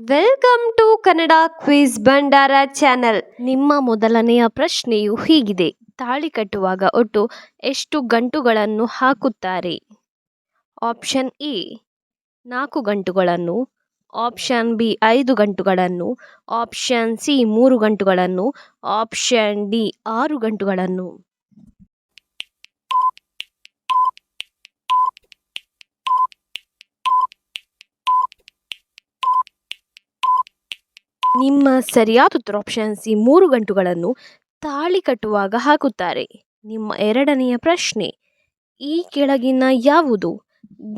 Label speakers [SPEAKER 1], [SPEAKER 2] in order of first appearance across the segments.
[SPEAKER 1] Welcome to Kannada quiz Bhandara channel. ನಿಮ್ಮ ಮೊದಲನೆಯ ಪ್ರಶ್ನೆಯು ಹೀಗಿದೆ: ತಾಳಿ ಕಟ್ಟುವಾಗ ಒಟ್ಟು ಎಷ್ಟು ಗಂಟುಗಳನ್ನು ಹಾಕುತ್ತಾರೆ? ಆಪ್ಷನ್ ಎ 4 ಗಂಟುಗಳನ್ನು, ಆಪ್ಷನ್ ಬಿ 5 ಗಂಟುಗಳನ್ನು, ಆಪ್ಷನ್ ಸಿ 3 ಗಂಟುಗಳನ್ನು, ಆಪ್ಷನ್ ಡಿ 6 ಗಂಟುಗಳನ್ನು. ನಿಮ್ಮ ಸರಿಯಾದ ಉತ್ತರ ಆಪ್ಷನ್ ಸಿ 3 ಗಂಟುಗಳನ್ನು ತಾಳಿ ಕಟ್ಟುವಾಗ ಹಾಕುತ್ತಾರೆ. ನಿಮ್ಮ ಎರಡನೆಯ ಪ್ರಶ್ನೆ: ಈ ಕೆಳಗಿನ ಯಾವುದು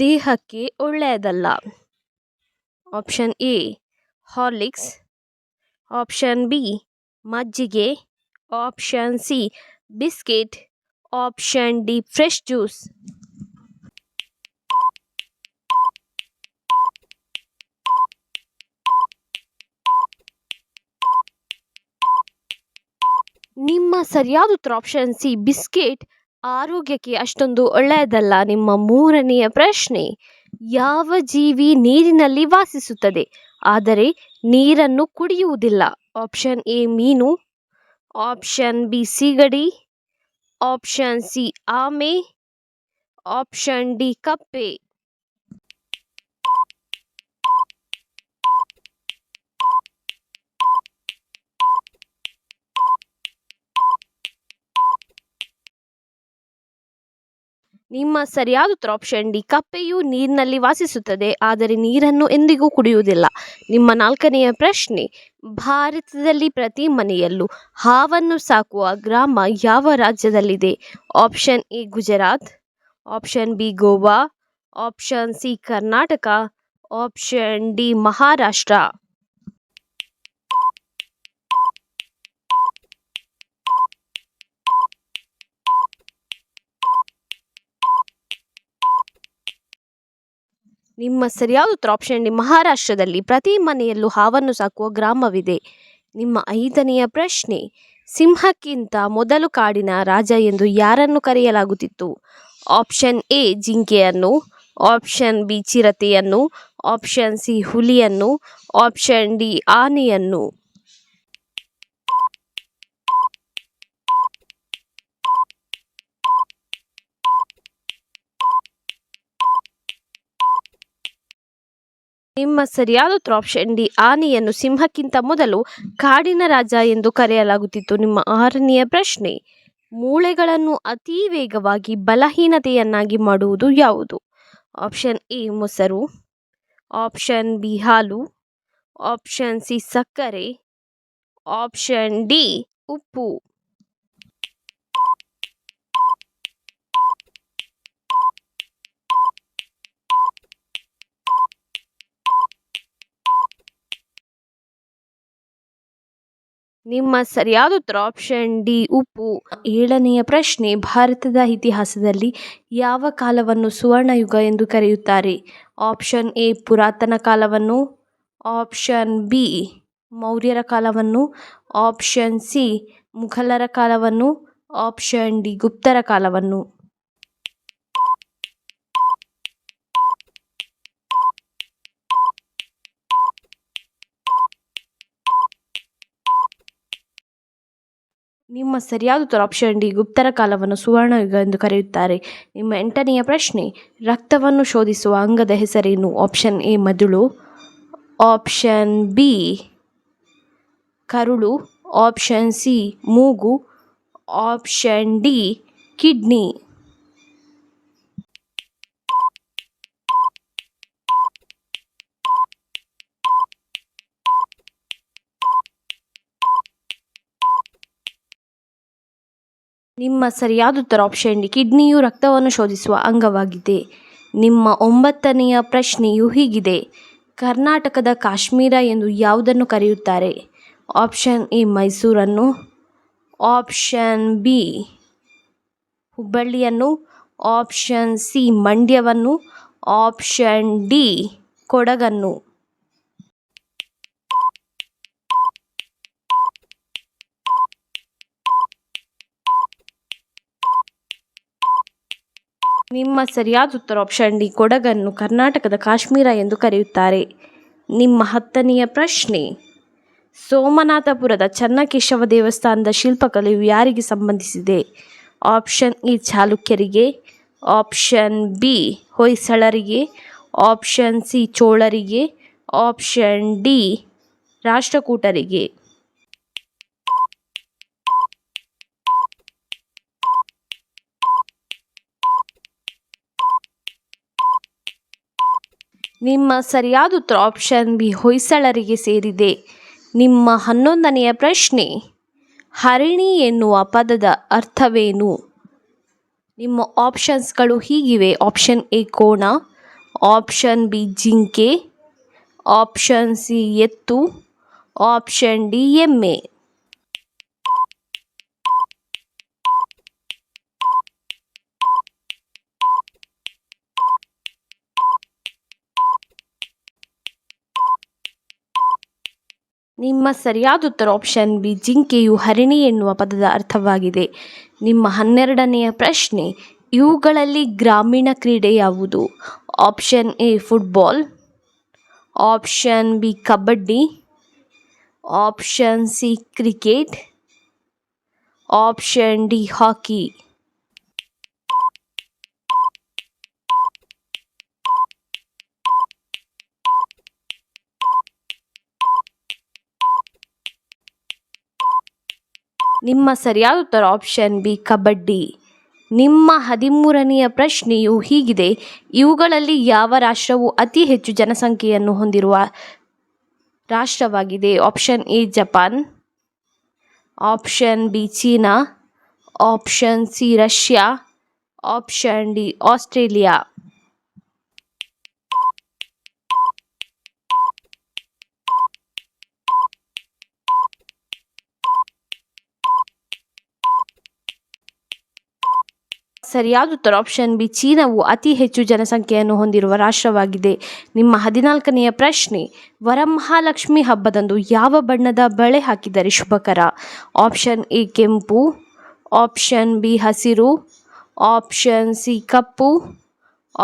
[SPEAKER 1] ದೇಹಕ್ಕೆ ಒಳ್ಳೆಯದಲ್ಲ? Option A Horlicks, option B ಮಜ್ಜಿಗೆ, option C biscuit, option D fresh juice. ನಿಮ್ಮ ಸರಿಯಾದ ಉತ್ತರ ಆಪ್ಷನ್ ಸಿ ಬಿಸ್ಕೆಟ್ ಆರೋಗ್ಯಕ್ಕೆ ಅಷ್ಟೊಂದು ಒಳ್ಳೆಯದಲ್ಲ. ನಿಮ್ಮ ಮೂರನೆಯ ಪ್ರಶ್ನೆ: ಯಾವ ಜೀವಿ ನೀರಿನಲ್ಲಿ ವಾಸಿಸುತ್ತದೆ ಆದರೆ ನೀರನ್ನು ಕುಡಿಯುವುದಿಲ್ಲ? ಆಪ್ಷನ್ ಎ ಮೀನು, ಆಪ್ಷನ್ ಬಿ ಸೀಗಡಿ, ಆಪ್ಷನ್ ಸಿ ಆಮೆ, ಆಪ್ಷನ್ ಡಿ ಕಪ್ಪೆ. ನಿಮ್ಮ ಸರಿಯಾದ ಉತ್ತರ ಆಪ್ಷನ್ ಡಿ ಕಪ್ಪೆಯು ನೀರಿನಲ್ಲಿ ವಾಸಿಸುತ್ತದೆ ಆದರೆ ನೀರನ್ನು ಎಂದಿಗೂ ಕುಡಿಯುವುದಿಲ್ಲ. ನಿಮ್ಮ ನಾಲ್ಕನೆಯ ಪ್ರಶ್ನೆ: ಭಾರತದಲ್ಲಿ ಪ್ರತಿ ಮನೆಯಲ್ಲೂ ಹಾವನ್ನು ಸಾಕುವ ಗ್ರಾಮ ಯಾವ ರಾಜ್ಯದಲ್ಲಿದೆ? Option A Gujarat, option B Goa, option C Karnataka, option D Maharashtra. ನಿಮ್ಮ ಸರಿಯಾದ ಉತ್ತರ ಆಪ್ಷನ್ ಡಿ ಮಹಾರಾಷ್ಟ್ರದಲ್ಲಿ ಪ್ರತಿ ಮನೆಯಲ್ಲೂ ಹಾವನ್ನು ಸಾಕುವ ಗ್ರಾಮವಿದೆ. ನಿಮ್ಮ ಐದನೆಯ ಪ್ರಶ್ನೆ: ಸಿಂಹಕ್ಕಿಂತ ಮೊದಲು ಕಾಡಿನ ರಾಜ ಎಂದು ಯಾರನ್ನು ಕರೆಯಲಾಗುತ್ತಿತ್ತು? ಆಪ್ಷನ್ ಎ ಜಿಂಕೆಯನ್ನು, ಆಪ್ಷನ್ ಬಿ ಚಿರತೆಯನ್ನು, ಆಪ್ಷನ್ ಸಿ ಹುಲಿಯನ್ನು, ಆಪ್ಷನ್ ಡಿ ಆನೆಯನ್ನು. ನಿಮ್ಮ ಸರಿಯಾದ ಉತ್ತರ ಆಪ್ಷನ್ ಡಿ ಆನೆಯನ್ನು ಸಿಂಹಕ್ಕಿಂತ ಮೊದಲು ಕಾಡಿನ ರಾಜ ಎಂದು ಕರೆಯಲಾಗುತ್ತಿತ್ತು. ನಿಮ್ಮ ಆರನೆಯ ಪ್ರಶ್ನೆ: ಮೂಳೆಗಳನ್ನು ಅತಿ ವೇಗವಾಗಿ ಬಲಹೀನತೆಯನ್ನಾಗಿ ಮಾಡುವುದು ಯಾವುದು? ಆಪ್ಷನ್ ಎ ಮೊಸರು, ಆಪ್ಷನ್ ಬಿ ಹಾಲು, ಆಪ್ಷನ್ ಸಿ ಸಕ್ಕರೆ, ಆಪ್ಷನ್ ಡಿ ಉಪ್ಪು. ನಿಮ್ಮ ಸರಿಯಾದ ಉತ್ತರ ಆಪ್ಷನ್ ಡಿ ಉಪ್ಪು. ಏಳನೆಯ ಪ್ರಶ್ನೆ: ಭಾರತದ ಇತಿಹಾಸದಲ್ಲಿ ಯಾವ ಕಾಲವನ್ನು ಸುವರ್ಣಯುಗ ಎಂದು ಕರೆಯುತ್ತಾರೆ? ಆಪ್ಷನ್ ಎ ಪುರಾತನ ಕಾಲವನ್ನು, ಆಪ್ಷನ್ ಬಿ ಮೌರ್ಯರ ಕಾಲವನ್ನು, ಆಪ್ಷನ್ ಸಿ ಮುಘಲರ ಕಾಲವನ್ನು, ಆಪ್ಷನ್ ಡಿ ಗುಪ್ತರ ಕಾಲವನ್ನು. ನಿಮ್ಮ ಸರಿಯಾದ ಉತ್ತರ ಆಪ್ಷನ್ ಡಿ ಗುಪ್ತರ ಕಾಲವನ್ನು ಸುವರ್ಣಯುಗ ಎಂದು ಕರೆಯುತ್ತಾರೆ. ನಿಮ್ಮ ಎಂಟನೆಯ ಪ್ರಶ್ನೆ: ರಕ್ತವನ್ನು ಶೋಧಿಸುವ ಅಂಗದ ಹೆಸರೇನು? ಆಪ್ಷನ್ ಎ ಮೆದುಳು, ಆಪ್ಷನ್ ಬಿ ಕರುಳು, ಆಪ್ಷನ್ ಸಿ ಮೂಗು, ಆಪ್ಷನ್ ಡಿ ಕಿಡ್ನಿ. ನಿಮ್ಮ ಸರಿಯಾದ ಉತ್ತರ ಆಪ್ಷನ್ ಡಿ ಕಿಡ್ನಿಯು ರಕ್ತವನ್ನು ಶೋಧಿಸುವ ಅಂಗವಾಗಿದೆ. ನಿಮ್ಮ ಒಂಬತ್ತನೆಯ ಪ್ರಶ್ನೆಯು ಹೀಗಿದೆ: ಕರ್ನಾಟಕದ ಕಾಶ್ಮೀರ ಎಂದು ಯಾವುದನ್ನು ಕರೆಯುತ್ತಾರೆ? ಆಪ್ಷನ್ ಎ ಮೈಸೂರನ್ನು, ಆಪ್ಷನ್ ಬಿ ಹುಬ್ಬಳ್ಳಿಯನ್ನು, ಆಪ್ಷನ್ ಸಿ ಮಂಡ್ಯವನ್ನು, ಆಪ್ಷನ್ ಡಿ ಕೊಡಗನ್ನು. ನಿಮ್ಮ ಸರಿಯಾದ ಉತ್ತರ ಆಪ್ಷನ್ ಡಿ ಕೊಡಗನ್ನು ಕರ್ನಾಟಕದ ಕಾಶ್ಮೀರ ಎಂದು ಕರೆಯುತ್ತಾರೆ. ನಿಮ್ಮ 10ನೆಯ ಪ್ರಶ್ನೆ, ಸೋಮನಾಥಪುರದ ಚನ್ನಕೇಶವ ದೇವಸ್ಥಾನದ ಶಿಲ್ಪಕಲೆಯು ಯಾರಿಗೆ ಸಂಬಂಧಿಸಿದೆ? ಆಪ್ಷನ್ ಎ ಚಾಲುಕ್ಯರಿಗೆ, ಆಪ್ಷನ್ ಬಿ ಹೊಯ್ಸಳರಿಗೆ, ಆಪ್ಷನ್ ಸಿ ಚೋಳರಿಗೆ, ಆಪ್ಷನ್ ಡಿ ರಾಷ್ಟ್ರಕೂಟರಿಗೆ. ನಿಮ್ಮ ಸರಿಯಾದ ಉತ್ತರ ಆಪ್ಷನ್ ಬಿ ಹೊಯ್ಸಳರಿಗೆ ಸೇರಿದೆ. ನಿಮ್ಮ 11ನೆಯ ಪ್ರಶ್ನೆ, ಹರಿಣಿ ಎನ್ನುವ ಪದದ ಅರ್ಥವೇನು? ನಿಮ್ಮ ಆಪ್ಷನ್ಸ್ಗಳು ಹೀಗಿವೆ. ಆಪ್ಷನ್ ಎ ಕೋಣ, ಆಪ್ಷನ್ ಬಿ ಜಿಂಕೆ, ಆಪ್ಷನ್ ಸಿ ಎತ್ತು, ಆಪ್ಷನ್ ಡಿ ಎಮ್ಮೆ. ನಿಮ್ಮ ಸರಿಯಾದ ಉತ್ತರ ಆಪ್ಷನ್ ಬಿ ಜಿಂಕೆಯು ಹರಿಣಿ ಎನ್ನುವ ಪದದ ಅರ್ಥವಾಗಿದೆ. ನಿಮ್ಮ 12ನೆಯ ಪ್ರಶ್ನೆ, ಇವುಗಳಲ್ಲಿ ಗ್ರಾಮೀಣ ಕ್ರೀಡೆ ಯಾವುದು? Option A football, option B kabaddi, option C cricket, option D hockey. ನಿಮ್ಮ ಸರಿಯಾದ ಉತ್ತರ ಆಪ್ಷನ್ ಬಿ ಕಬಡ್ಡಿ. ನಿಮ್ಮ 13ನೆಯ ಪ್ರಶ್ನೆಯು ಹೀಗಿದೆ. ಇವುಗಳಲ್ಲಿ ಯಾವ ರಾಷ್ಟ್ರವು ಅತಿ ಹೆಚ್ಚು ಜನಸಂಖ್ಯೆಯನ್ನು ಹೊಂದಿರುವ ರಾಷ್ಟ್ರವಾಗಿದೆ? Option A Japan, option B China, option C Russia, option D Australia. ಸರಿಯಾದ ಉತ್ತರ ಆಪ್ಷನ್ ಬಿ ಚೀನಾವು ಅತಿ ಹೆಚ್ಚು ಜನಸಂಖ್ಯೆಯನ್ನು ಹೊಂದಿರುವ ರಾಷ್ಟ್ರವಾಗಿದೆ. ನಿಮ್ಮ 14ನೆಯ ಪ್ರಶ್ನೆ, ವರಮಹಾಲಕ್ಷ್ಮಿ ಹಬ್ಬದಂದು ಯಾವ ಬಣ್ಣದ ಬಳೆ ಹಾಕಿದರೆ ಶುಭಕರ? ಆಪ್ಷನ್ ಎ ಕೆಂಪು, ಆಪ್ಷನ್ ಬಿ ಹಸಿರು, ಆಪ್ಷನ್ ಸಿ ಕಪ್ಪು,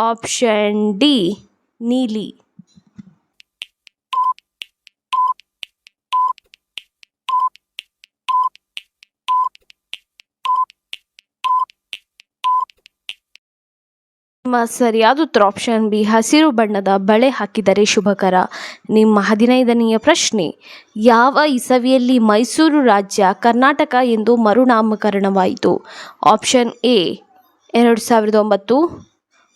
[SPEAKER 1] ಆಪ್ಷನ್ ಡಿ ನೀಲಿ. ನಿಮ್ಮ ಸರಿಯಾದ ಉತ್ತರ ಆಪ್ಷನ್ ಬಿ ಹಸಿರು ಬಣ್ಣದ ಬಳೆ ಹಾಕಿದರೆ ಶುಭಕರ. ನಿಮ್ಮ 15ನೆಯ ಪ್ರಶ್ನೆ, ಯಾವ ಇಸವಿಯಲ್ಲಿ ಮೈಸೂರು ರಾಜ್ಯ ಕರ್ನಾಟಕ ಎಂದು ಮರುನಾಮಕರಣವಾಯಿತು? ಆಪ್ಷನ್ ಎ 2009,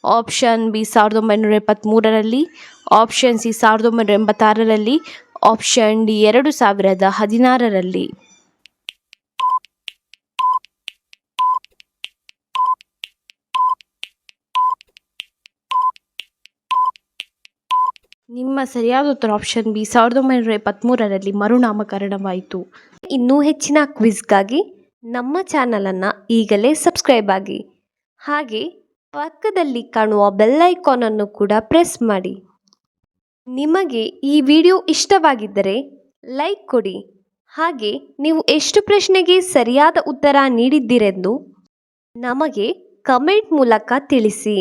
[SPEAKER 1] ಆಪ್ಷನ್ ಬಿ 1973ರಲ್ಲಿ, ಆಪ್ಷನ್ ಸಿ 1986ರಲ್ಲಿ, ಆಪ್ಷನ್ ಡಿ 2016ರಲ್ಲಿ. ನಿಮ್ಮ ಸರಿಯಾದ ಉತ್ತರ ಆಪ್ಷನ್ ಬಿ 1973ರಲ್ಲಿ ಮರುನಾಮಕರಣವಾಯಿತು. ಇನ್ನೂ ಹೆಚ್ಚಿನ ಕ್ವಿಜ್ಗಾಗಿ ನಮ್ಮ ಚಾನಲನ್ನು ಈಗಲೇ ಸಬ್ಸ್ಕ್ರೈಬ್ ಆಗಿ, ಹಾಗೆ ಪಕ್ಕದಲ್ಲಿ ಕಾಣುವ ಬೆಲ್ ಐಕಾನನ್ನು ಕೂಡ ಪ್ರೆಸ್ ಮಾಡಿ. ನಿಮಗೆ ಈ ವಿಡಿಯೋ ಇಷ್ಟವಾಗಿದ್ದರೆ ಲೈಕ್ ಕೊಡಿ, ಹಾಗೆ ನೀವು ಎಷ್ಟು ಪ್ರಶ್ನೆಗೆ ಸರಿಯಾದ ಉತ್ತರ ನೀಡಿದ್ದೀರೆಂದು ನಮಗೆ ಕಮೆಂಟ್ ಮೂಲಕ ತಿಳಿಸಿ.